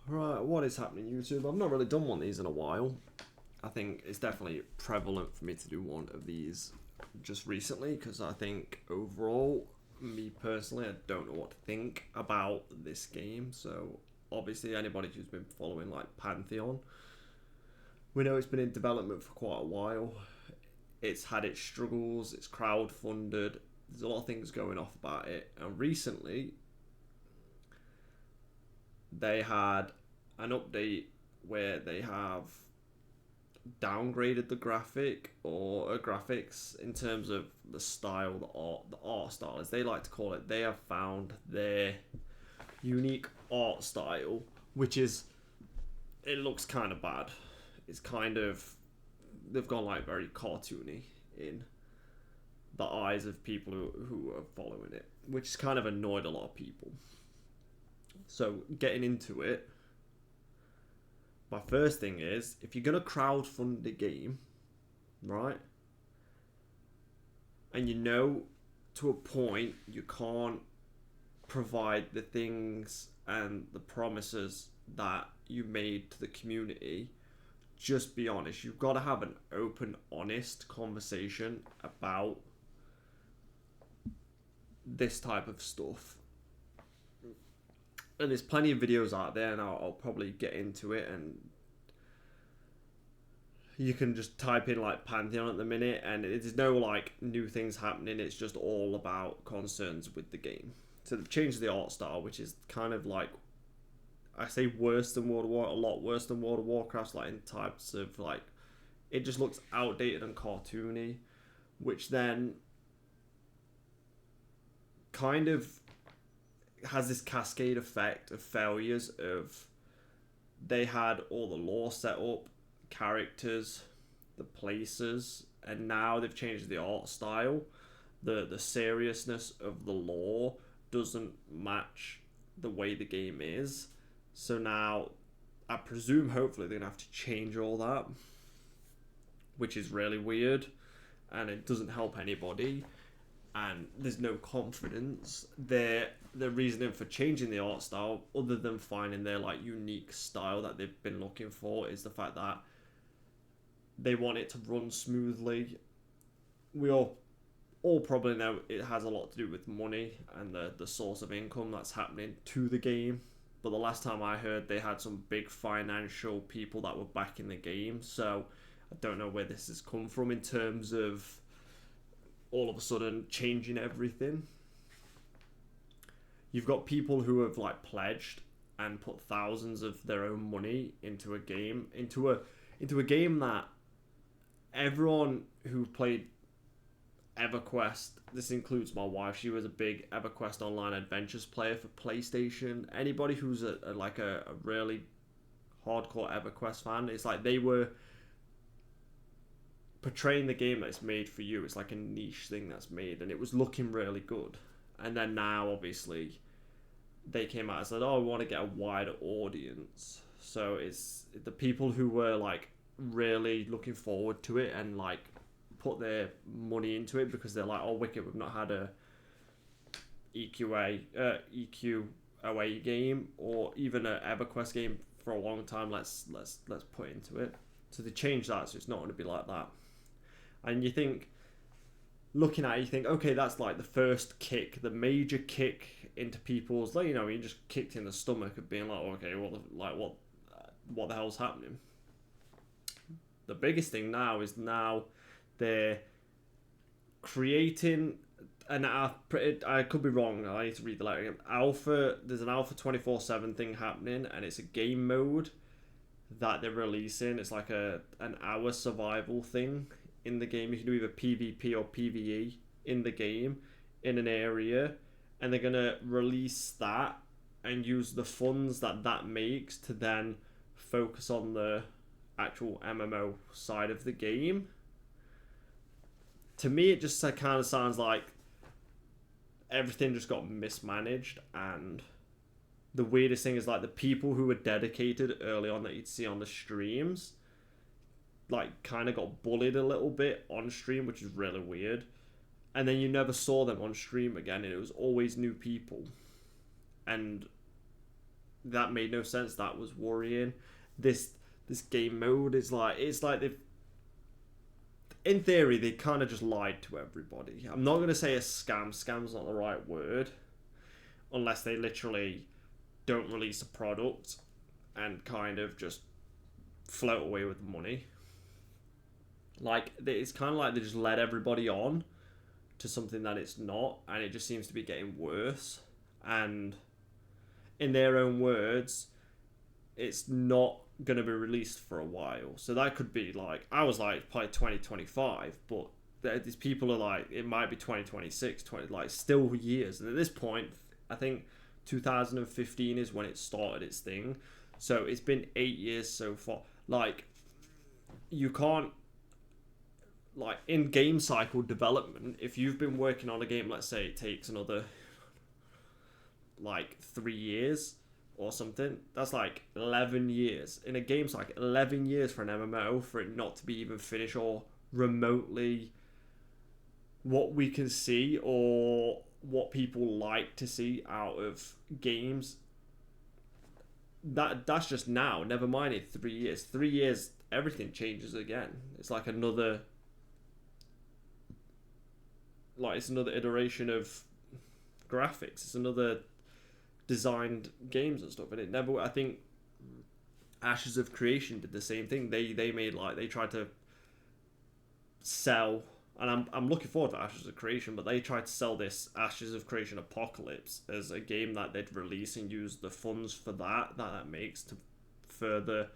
Right, what is happening, YouTube? I've not really done one of these in a while. I think it's definitely prevalent for me to do one of these just recently because I think overall, me personally, I don't know what to think about this game. So, obviously, anybody who's been following like Pantheon, we know it's been in development for quite a while. It's had its struggles, it's crowdfunded, there's a lot of things going off about it, and recently they had an update where they have downgraded the graphics in terms of the style, the art style, as they like to call it. They have found their unique art style, which is it looks kind of bad. It's kind of they've gone like very cartoony in the eyes of people who are following it, which has kind of annoyed a lot of people. So getting into it, my first thing is if you're gonna crowdfund a game, right, and you know to a point you can't provide the things and the promises that you made to the community, just be honest. You've got to have an open, honest conversation about this type of stuff. And there's plenty of videos out there, and I'll probably get into it. And you can just type in like Pantheon at the minute, and there's no like new things happening. It's just all about concerns with the game. So they've changed the art style, which is kind of like, I say worse than World of War, a lot worse than World of Warcraft, like in types of like, it just looks outdated and cartoony, which then kind of has this cascade effect of failures of they had all the lore set up, characters, the places, and now they've changed the art style. The seriousness of the lore doesn't match the way the game is. So now, I presume, hopefully, they're going to have to change all that, which is really weird, and it doesn't help anybody, and there's no confidence. The reasoning for changing the art style, other than finding their like unique style that they've been looking for, is the fact that they want it to run smoothly. We all probably know it has a lot to do with money and the source of income that's happening to the game. But the last time I heard, they had some big financial people that were back in the game. So I don't know where this has come from in terms of all of a sudden changing everything. You've got people who have like pledged and put thousands of their own money into a game, into a game that everyone who played EverQuest, this includes my wife, she was a big EverQuest Online Adventures player for PlayStation. Anybody who's a really hardcore EverQuest fan, it's like they were portraying the game that's made for you. It's like a niche thing that's made, and it was looking really good. And then now, obviously, they came out and said, "Oh, we want to get a wider audience." So it's the people who were like really looking forward to it and like put their money into it because they're like, "Oh, wicked, we've not had a EQOA game or even an EverQuest game for a long time. Let's put into it." So they changed that, so it's not going to be like that. And you think, looking at it, you think, okay, that's like the first kick, the major kick into people's, like, you just kicked in the stomach of being like, okay, what the hell's happening? The biggest thing now is they're creating an I could be wrong. I need to read the letter again. Alpha. There's an Alpha 24/7 thing happening, and it's a game mode that they're releasing. It's like an hour survival thing in the game. You can do either PvP or PvE in the game in an area, and they're gonna release that and use the funds that makes to then focus on the actual MMO side of the game. To me, it just kind of sounds like everything just got mismanaged, and the weirdest thing is like the people who were dedicated early on that you'd see on the streams like kind of got bullied a little bit on stream, which is really weird, and then you never saw them on stream again, and it was always new people. And that made no sense. That was worrying. This game mode is like, it's like they've, in theory, they kind of just lied to everybody. I'm not going to say a scam. Scam's not the right word. Unless they literally don't release a product and kind of just float away with the money. Like, it's kind of like they just led everybody on to something that it's not, and it just seems to be getting worse. And in their own words, it's not going to be released for a while. So that could be like, I was like probably 2025, but these people are like, it might be 2026, like still years. And at this point, I think 2015 is when it started its thing. So it's been 8 years so far. Like, you can't, like, in game cycle development, if you've been working on a game, let's say it takes another like 3 years or something, that's like 11 years in a game cycle. 11 years for an MMO for it not to be even finished or remotely what we can see or what people like to see out of games. That's just now, never mind in 3 years. 3 years, everything changes again. It's like another, like, it's another iteration of graphics. It's another designed games and stuff, and it never, I think Ashes of Creation did the same thing. They made, like, they tried to sell, and I'm looking forward to Ashes of Creation, but they tried to sell this Ashes of Creation Apocalypse as a game that they'd release and use the funds for that makes to further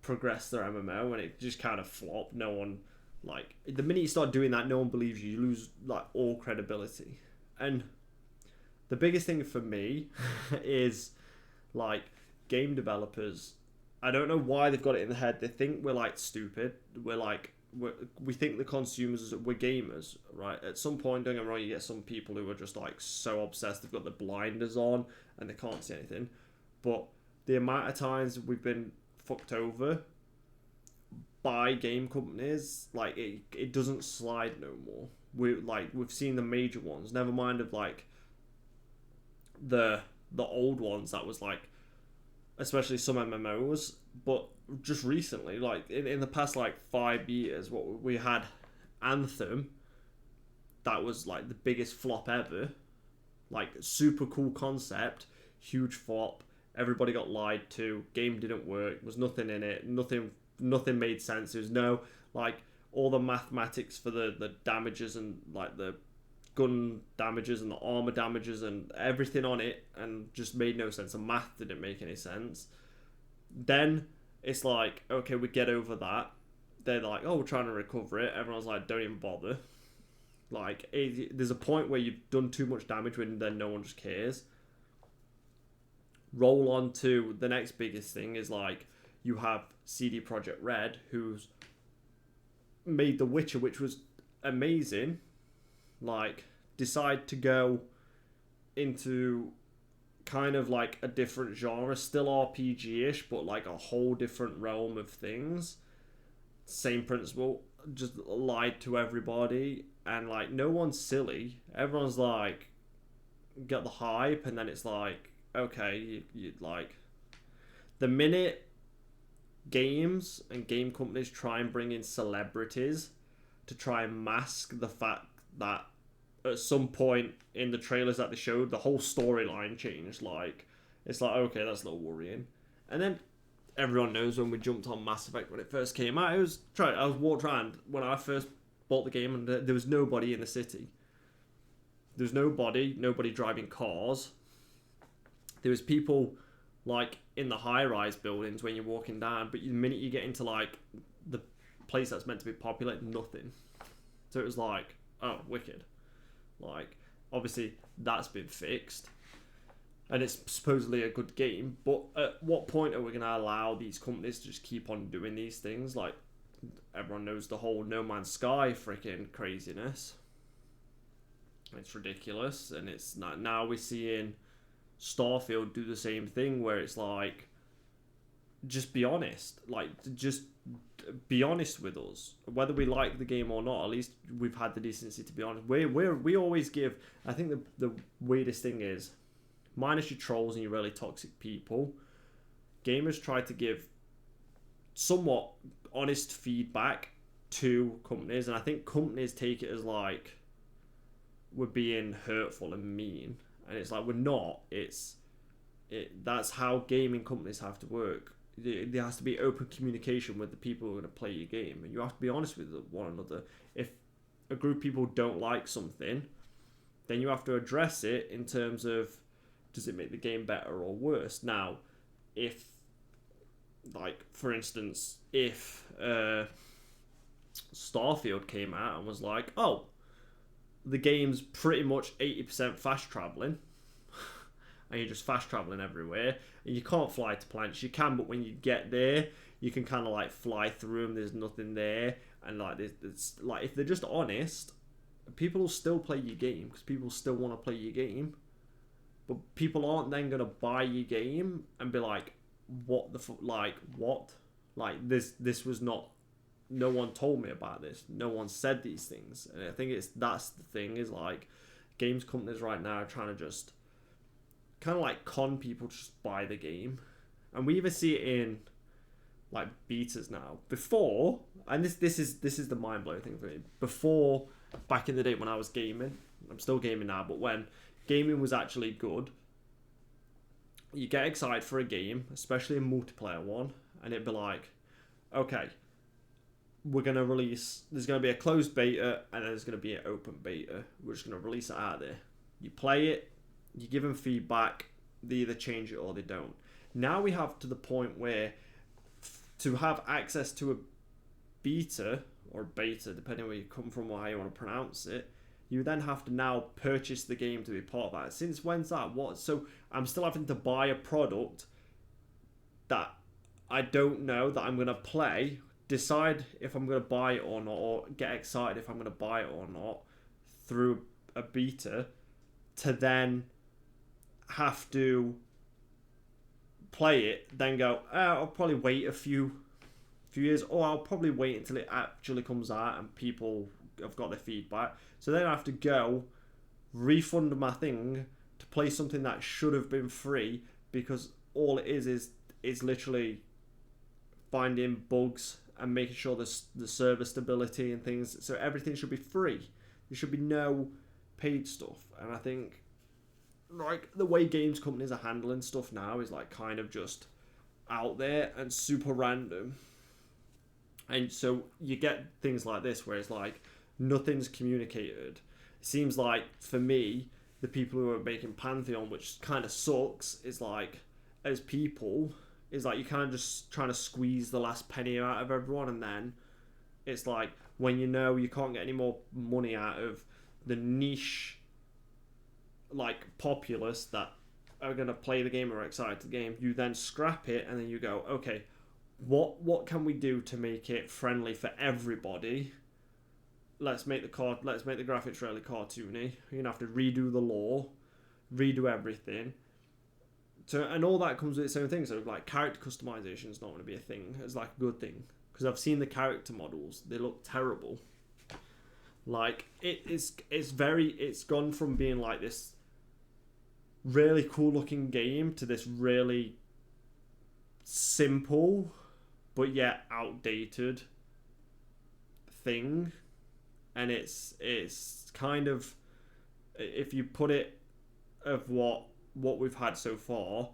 progress their MMO, and it just kind of flopped. No one, like, the minute you start doing that, no one believes you. You lose, like, all credibility. And the biggest thing for me is, like, game developers, I don't know why they've got it in their head. They think we're, like, stupid. We think the consumers, we're gamers, right? At some point, don't get me wrong, you get some people who are just, like, so obsessed, they've got the blinders on and they can't see anything. But the amount of times we've been fucked over by game companies, like, it doesn't slide no more. We've seen the major ones, never mind of, like, the old ones that was, like, especially some MMOs, but just recently, like, in the past, like, 5 years, what we had Anthem, that was, like, the biggest flop ever. Like, super cool concept, huge flop, everybody got lied to, game didn't work, there was nothing in it, nothing made sense. There was no, like, all the mathematics for the damages and, like, the gun damages and the armor damages and everything on it, and just made no sense. The math didn't make any sense. Then it's like, okay, we get over that. They're like, oh, we're trying to recover it. Everyone's like, don't even bother. Like, there's a point where you've done too much damage when then no one just cares. Roll on to the next biggest thing is, like, you have CD Projekt Red, who's made The Witcher, which was amazing. Like, decide to go into kind of like a different genre, still RPG-ish, but like a whole different realm of things. Same principle, just lied to everybody, and, like, no one's silly. Everyone's like, get the hype, and then it's like, okay, you like, the minute games and game companies try and bring in celebrities to try and mask the fact that at some point in the trailers that they showed, the whole storyline changed. Like, it's like, okay, that's a little worrying. And then everyone knows when we jumped on Mass Effect when it first came out, I was walked around when I first bought the game, and there was nobody in the city. There was nobody driving cars. There was people, like, in the high-rise buildings when you're walking down, but the minute you get into, like, the place that's meant to be populated, nothing. So it was like, oh, wicked. Like, obviously that's been fixed, and it's supposedly a good game, but at what point are we going to allow these companies to just keep on doing these things? Like, everyone knows the whole No Man's Sky freaking craziness. It's ridiculous, and it's not, now we're seeing Starfield do the same thing, where it's like, just be honest. Like, just be honest with us, whether we like the game or not. At least we've had the decency to be honest. We always give, I think the weirdest thing is, minus your trolls and your really toxic people, gamers try to give somewhat honest feedback to companies, and I think companies take it as like we're being hurtful and mean, and it's like we're not. That's how gaming companies have to work. There has to be open communication with the people who are going to play your game, and you have to be honest with one another. If a group of people don't like something, then you have to address it in terms of, does it make the game better or worse? Now, if, like, for instance, if Starfield came out and was like, oh, the game's pretty much 80% fast traveling, and you're just fast traveling everywhere, and you can't fly to planets. You can, but when you get there, you can kind of like fly through them. There's nothing there, and like it's like, if they're just honest, people will still play your game because people still want to play your game. But people aren't then gonna buy your game and be like, what the like what, like this was not. No one told me about this. No one said these things, and I think that's the thing, is like games companies right now are trying to just kind of like con people to just buy the game, and we even see it in like betas now. Before, and this is the mind blowing thing for me. Before, back in the day when I was gaming, I'm still gaming now, but when gaming was actually good, you get excited for a game, especially a multiplayer one, and it'd be like, okay, we're going to release, there's going to be a closed beta and then there's going to be an open beta. We're just going to release it out there. You play it, you give them feedback, they either change it or they don't. Now we have to the point where to have access to a beta or beta, depending where you come from or how you want to pronounce it, you then have to now purchase the game to be part of that. Since when's that? What? So I'm still having to buy a product that I don't know that I'm going to play, decide if I'm going to buy it or not, or get excited if I'm going to buy it or not through a beta, to then have to play it, then go, I'll probably wait a few years, or I'll probably wait until it actually comes out and people have got their feedback. So then I have to go refund my thing to play something that should have been free, because all it is literally finding bugs and making sure the server stability and things. So everything should be free. There should be no paid stuff. And I think like the way games companies are handling stuff now is like kind of just out there and super random. And so you get things like this where it's like nothing's communicated. It seems like, for me, the people who are making Pantheon, which kind of sucks, is like, as people, is like, you kind of just trying to squeeze the last penny out of everyone, and then it's like, when you know you can't get any more money out of the niche, like, populace that are going to play the game or are excited to the game, you then scrap it, and then you go, okay, what can we do to make it friendly for everybody? Let's make the graphics really cartoony. You're gonna have to redo the lore, redo everything. So, and all that comes with its own thing. So like character customization is not going to be a thing. It's like a good thing, because I've seen the character models. They look terrible. Like it's gone from being like this really cool looking game to this really simple but yet outdated thing. And it's kind of, if you put it of what we've had so far,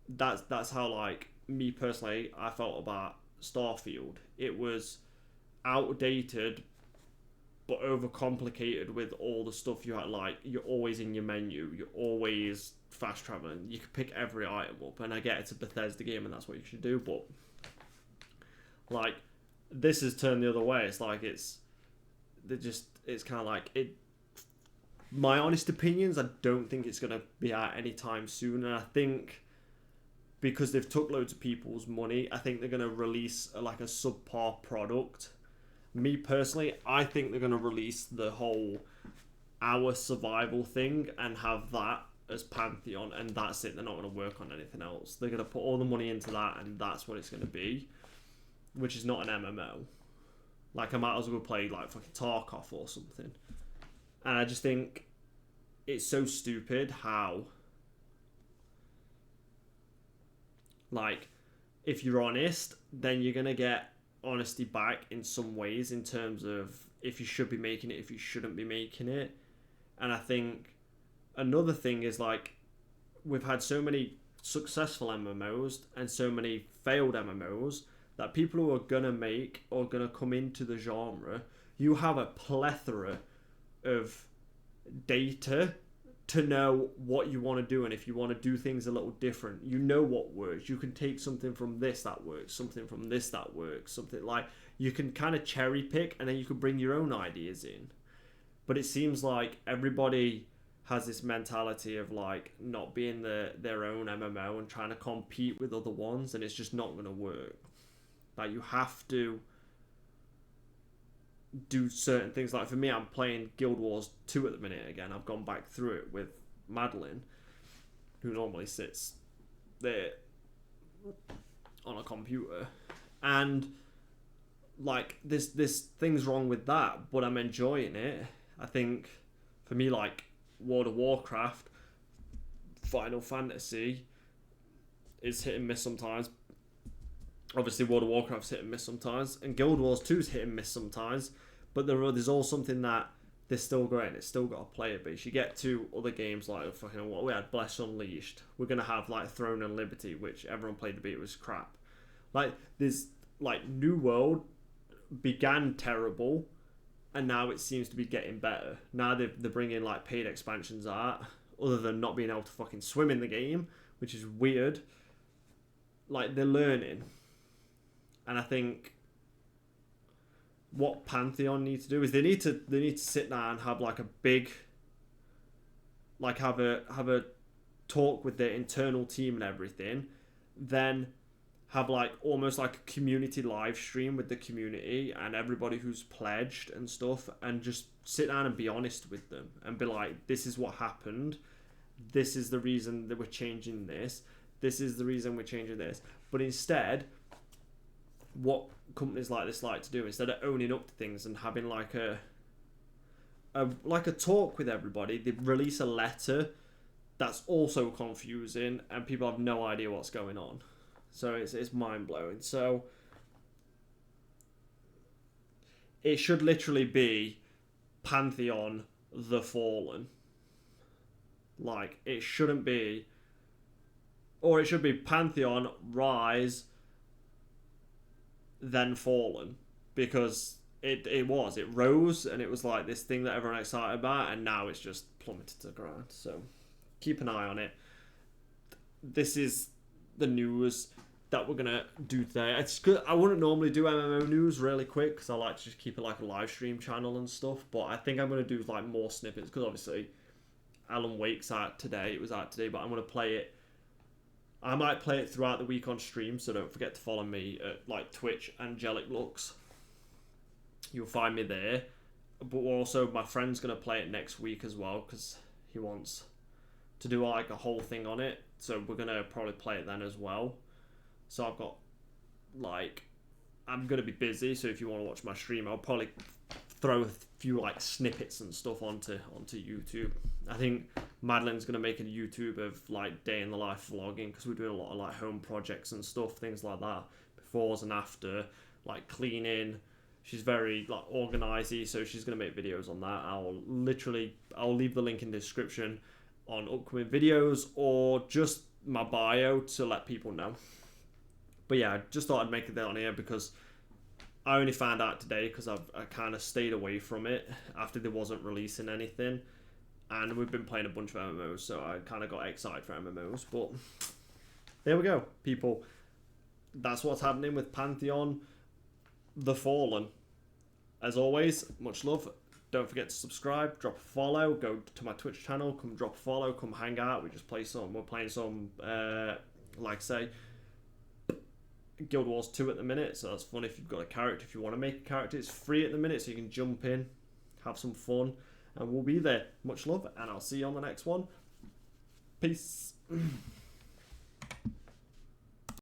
that's how, like, me personally, I felt about Starfield. It was outdated but overcomplicated with all the stuff you had. Like, you're always in your menu, you're always fast traveling, you can pick every item up, and I get it's a Bethesda game and that's what you should do, but like, this has turned the other way. It's like it's kind of like it. My honest opinions, I don't think it's going to be out anytime soon, and I think because they've took loads of people's money, I think they're going to release a subpar product. Me personally, I think they're going to release the whole hour survival thing and have that as Pantheon, and that's it. They're not going to work on anything else. They're going to put all the money into that, and that's what it's going to be, which is not an MMO. Like, I might as well play like fucking Tarkov or something. And I just think it's so stupid how Like, if you're honest, then you're gonna get honesty back in some ways in terms of if you should be making it, if you shouldn't be making it. And I think another thing is like we've had so many successful MMOs and so many failed MMOs that people who are gonna make or gonna come into the genre, you have a plethora of data to know what you want to do, and if you want to do things a little different, you know what works. You can take something from this that works, something from this that works, something like you can kind of cherry pick, and then you can bring your own ideas in. But it seems like everybody has this mentality of like not being their own MMO and trying to compete with other ones, and it's just not going to work. Like, you have to do certain things. Like, for me, I'm playing Guild Wars 2 at the minute again. I've gone back through it with Madeline, who normally sits there on a computer, and like this thing's wrong with that, but I'm enjoying it. I think for me, like World of Warcraft, Final Fantasy is hit and miss sometimes. Obviously, World of Warcraft's hit and miss sometimes, and Guild Wars 2's hit and miss sometimes. But there's all something that they're still great, and it's still got a player base. You get to other games like fucking what we had, Bless Unleashed. We're gonna have like Throne and Liberty, which everyone played the beat, was crap. Like, there's like New World began terrible, and now it seems to be getting better. Now they're bringing like paid expansions out, other than not being able to fucking swim in the game, which is weird. Like, they're learning. And I think what Pantheon need to do is they need to sit down and have like a big, like have a talk with their internal team and everything, then have like almost like a community live stream with the community and everybody who's pledged and stuff, and just sit down and be honest with them and be like, this is what happened, this is the reason that we're changing this is the reason we're changing this. But instead, what companies like this like to do, instead of owning up to things and having like a talk with everybody, they release a letter that's also confusing and people have no idea what's going on. So it's mind-blowing. So it should literally be Pantheon the Fallen. Like, it shouldn't be, or it should be Pantheon Rise then Fallen, because it rose and it was like this thing that everyone excited about, and now it's just plummeted to the ground. So keep an eye on it. This is the news that we're gonna do today. It's good. I wouldn't normally do MMO news really quick because I like to just keep it like a live stream channel and stuff, but I think I'm gonna do like more snippets because obviously Alan Wake's out today. It was out today, but I'm gonna play it. I might play it throughout the week on stream, so don't forget to follow me at like Twitch, Angelic Lux. You'll find me there. But also, my friend's going to play it next week as well, because he wants to do like a whole thing on it. So we're going to probably play it then as well. So I've got, like, I'm going to be busy, so if you want to watch my stream, I'll probably throw a few like snippets and stuff onto YouTube. I think Madeline's gonna make a YouTube of like day in the life vlogging, because we're doing a lot of like home projects and stuff, things like that, befores and after, like cleaning. She's very like organisy, so she's gonna make videos on that. I'll leave the link in the description on upcoming videos or just my bio to let people know. But yeah, I just thought I'd make it on here because I only found out today because I kind of stayed away from it after they wasn't releasing anything, and we've been playing a bunch of MMOs, so I kind of got excited for MMOs. But there we go, people. That's what's happening with Pantheon the Fallen. As always, much love. Don't forget to subscribe, drop a follow, go to my Twitch channel, come drop a follow, come hang out. We're playing some, like I say, Guild Wars 2 at the minute, so that's fun if you've got a character. If you want to make a character, it's free at the minute, so you can jump in, have some fun, and we'll be there. Much love, and I'll see you on the next one. Peace.